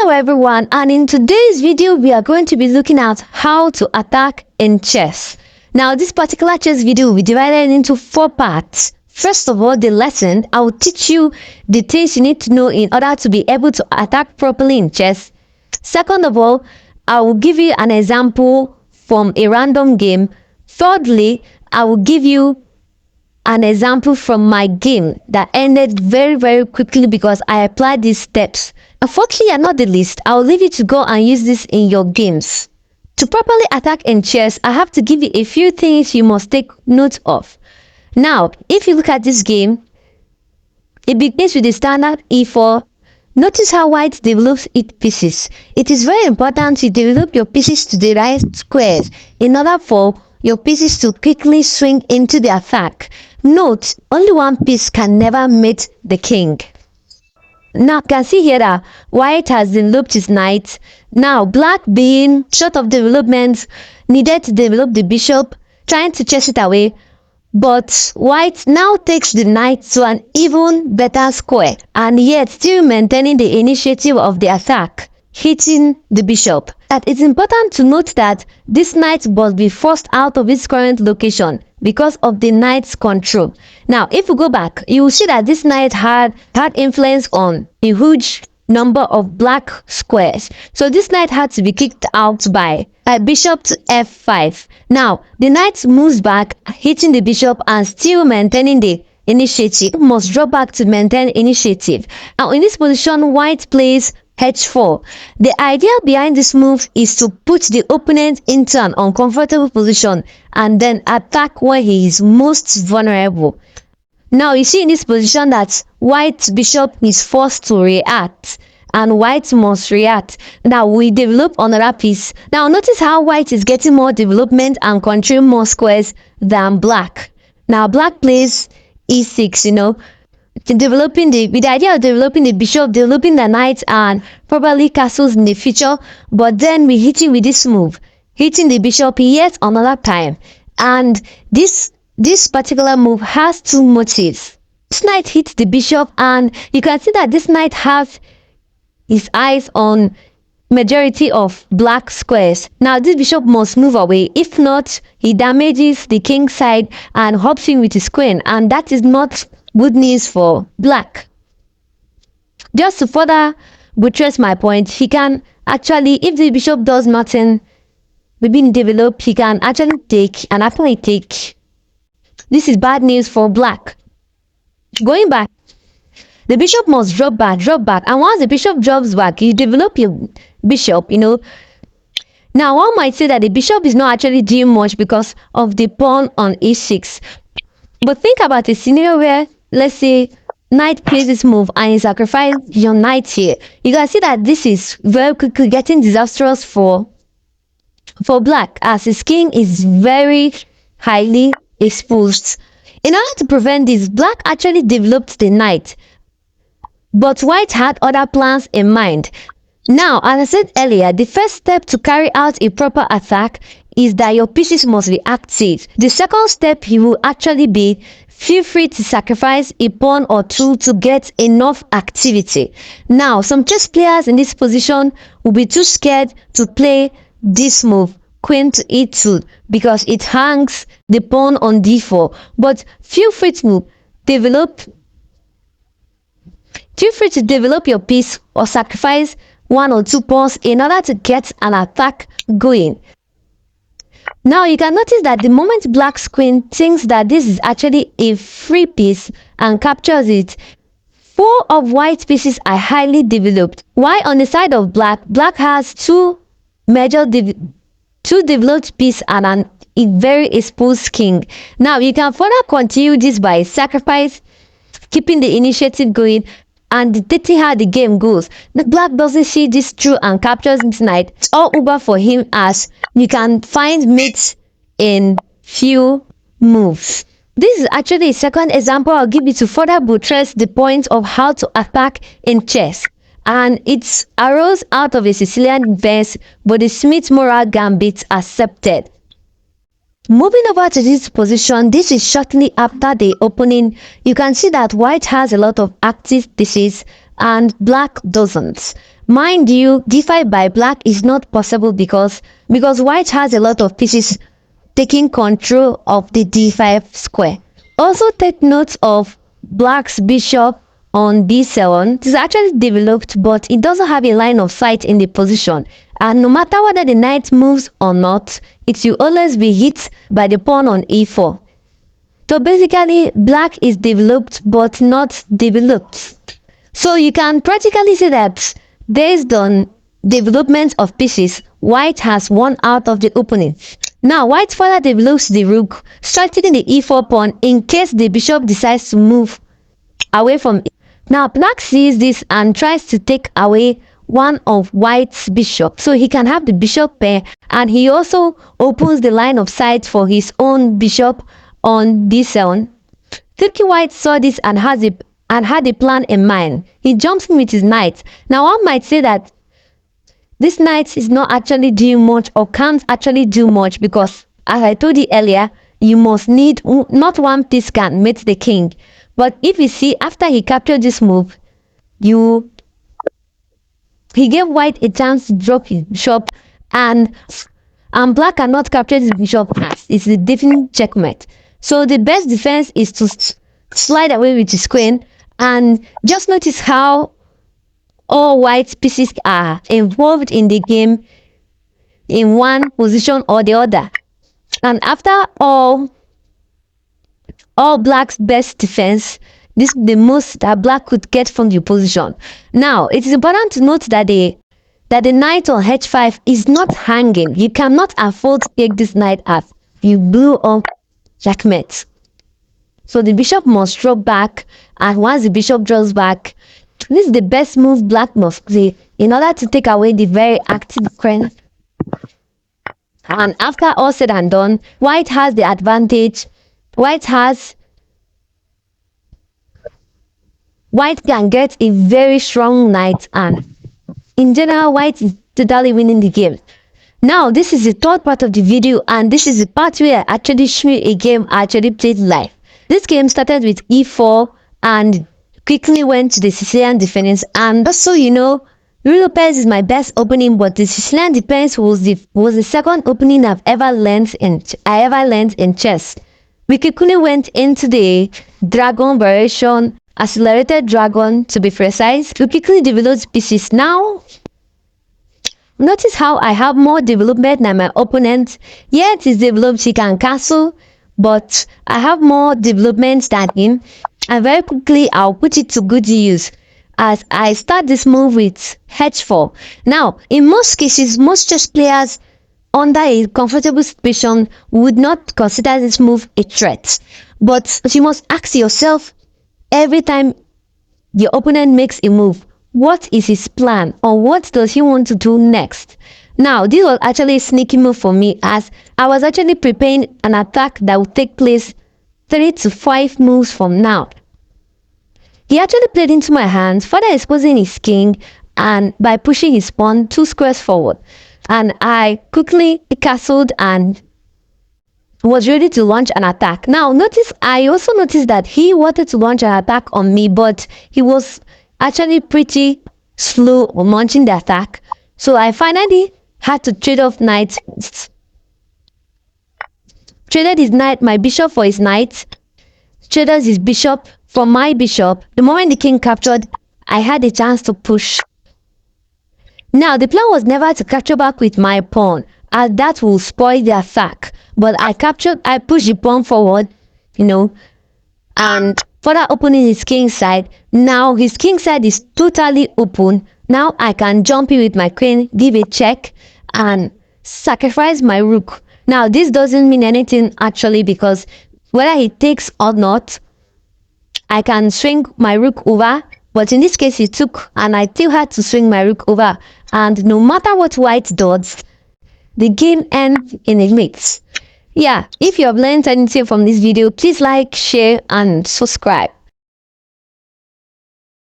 Hello everyone, and in today's video we are going to be looking at how to attack in chess. Now this particular chess video will be divided into 4 parts. First of all, the lesson. I will teach you the things you need to know in order to be able to attack properly in chess. Second of all, I will give you an example from a random game. Thirdly, I will give you an example from my game that ended very quickly because I applied these steps. And fourthly, and not the least, I will leave you to go and use this in your games. To properly attack in chess, I have to give you a few things you must take note of. Now, if you look at this game, it begins with the standard e4. Notice how white develops its pieces. It is very important to develop your pieces to the right squares in order for your pieces to quickly swing into the attack. Note, only one piece can never mate the king. Now you can see here that white has developed his knight. Now black, being short of development, needed to develop the bishop, trying to chase it away. But white now takes the knight to an even better square, and yet still maintaining the initiative of the attack, hitting the bishop. That it's important to note that this knight must be forced out of its current location because of the knight's control. Now, if we go back, you will see that this knight had influence on a huge number of black squares. So this knight had to be kicked out by bishop to f5. Now, the knight moves back, hitting the bishop and still maintaining the initiative. Must drop back to maintain initiative. Now, in this position, white plays h4. The idea behind this move is to put the opponent into an uncomfortable position and then attack where he is most vulnerable. Now you see in this position that white bishop is forced to react and white must react. Now we develop another piece. Now notice how white is getting more development and controlling more squares than black. Now black plays e6, with the idea of developing the bishop, developing the knight, and probably castles in the future. But then we hit him with this move, hitting the bishop yet another time. And this particular move has 2 motives. This knight hits the bishop, and you can see that this knight has his eyes on majority of black squares. Now this bishop must move away. If not, he damages the king's side and hops in with his queen, and that is not good news for black. Just to further buttress my point, he can actually, if the bishop does nothing, maybe develop, he can actually take and actually take. This is bad news for black. Going back, the bishop must drop back, and once the bishop drops back, you develop your bishop, Now one might say that the bishop is not actually doing much because of the pawn on e6. But think about a scenario where, let's say, knight plays this move and you sacrifice your knight here. You can see that this is very quickly getting disastrous for black, as his king is very highly exposed. In order to prevent this, black actually developed the knight, but white had other plans in mind. Now, as I said earlier, the first step to carry out a proper attack is that your pieces must be active. The second step will actually be, feel free to sacrifice a pawn or 2 to get enough activity. Now, some chess players in this position will be too scared to play this move, queen to e2, because it hangs the pawn on d4. But feel free to develop your piece or sacrifice 1 or 2 pawns in order to get an attack going. Now you can notice that the moment black's queen thinks that this is actually a free piece and captures it, 4 of white pieces are highly developed. While on the side of black has 2 developed pieces and a very exposed king. Now you can further continue this by sacrifice, keeping the initiative going, and dictating how the game goes. The black doesn't see this through and captures this knight. It's all over for him, as you can find mates in few moves. This is actually a second example I'll give you to further buttress the point of how to attack in chess. And it arose out of a Sicilian verse, but the Smith-Morrall gambit accepted. Moving over to this position, this is shortly after the opening. You can see that white has a lot of active pieces and black doesn't. Mind you, d5 by black is not possible because white has a lot of pieces taking control of the d5 square. Also take note of black's bishop on b7. It is actually developed, but it doesn't have a line of sight in the position, and no matter whether the knight moves or not, it will always be hit by the pawn on e4. So basically, black is developed but not developed. So you can practically say that based on development of pieces, white has won out of the opening. Now, white further develops the rook, strengthening the e4 pawn in case the bishop decides to move away from it. Now, black sees this and tries to take away one of white's bishop so he can have the bishop pair, and he also opens the line of sight for his own bishop on d7. Silky White saw this and had a plan in mind. He jumps in with his knight. Now, one might say that this knight is not actually doing much or can't actually do much because, as I told you earlier, you must need not one piece can mate the king. But if you see, after he captured this move, he gave white a chance to drop his bishop, and black cannot capture his bishop. It's a definite checkmate. So the best defense is to slide away with his queen, and just notice how all white pieces are involved in the game in one position or the other. And after all black's best defense, this is the most that black could get from the position. Now, it is important to note that the knight on h5 is not hanging. You cannot afford to take this knight as you blew up checkmate. So the bishop must drop back, and once the bishop draws back, this is the best move black must play in order to take away the very active queen. And after all said and done, white has the advantage. White can get a very strong knight, and in general, white is totally winning the game. Now, this is the third part of the video, and this is the part where I actually show you a game I actually played live. This game started with e4 and quickly went to the Sicilian defense. And just so you know, Ruy Lopez is my best opening, but the Sicilian defense was the second opening I ever learned in chess. We quickly went into the dragon variation, accelerated dragon to be precise. We quickly developed pieces. Now, notice how I have more development than my opponent. Yeah, it is developed, he can castle, but I have more development than him, and very quickly I'll put it to good use as I start this move with h4. Now, in most cases, most chess players under a comfortable situation would not consider this move a threat, but you must ask yourself every time your opponent makes a move, what is his plan, or what does he want to do next? Now, this was actually a sneaky move for me, as I was actually preparing an attack that would take place 3 to 5 moves from now. He actually played into my hands, further exposing his king, and by pushing his pawn 2 squares forward. And I quickly castled and was ready to launch an attack. Now, I also noticed that he wanted to launch an attack on me, but he was actually pretty slow on launching the attack. So I finally had to trade off knights. Traded his knight, my bishop for his knight. Traded his bishop for my bishop. The moment the king captured, I had a chance to push. Now, the plan was never to capture back with my pawn, as that will spoil the attack. But I pushed the pawn forward, and further opening his king side. Now his king side is totally open. Now I can jump in with my queen, give a check, and sacrifice my rook. Now this doesn't mean anything actually, because whether he takes or not, I can swing my rook over. But in this case, he took, and I still had to swing my rook over. And no matter what white does, the game ends in a mate. Yeah, if you have learned anything from this video, please like, share, and subscribe.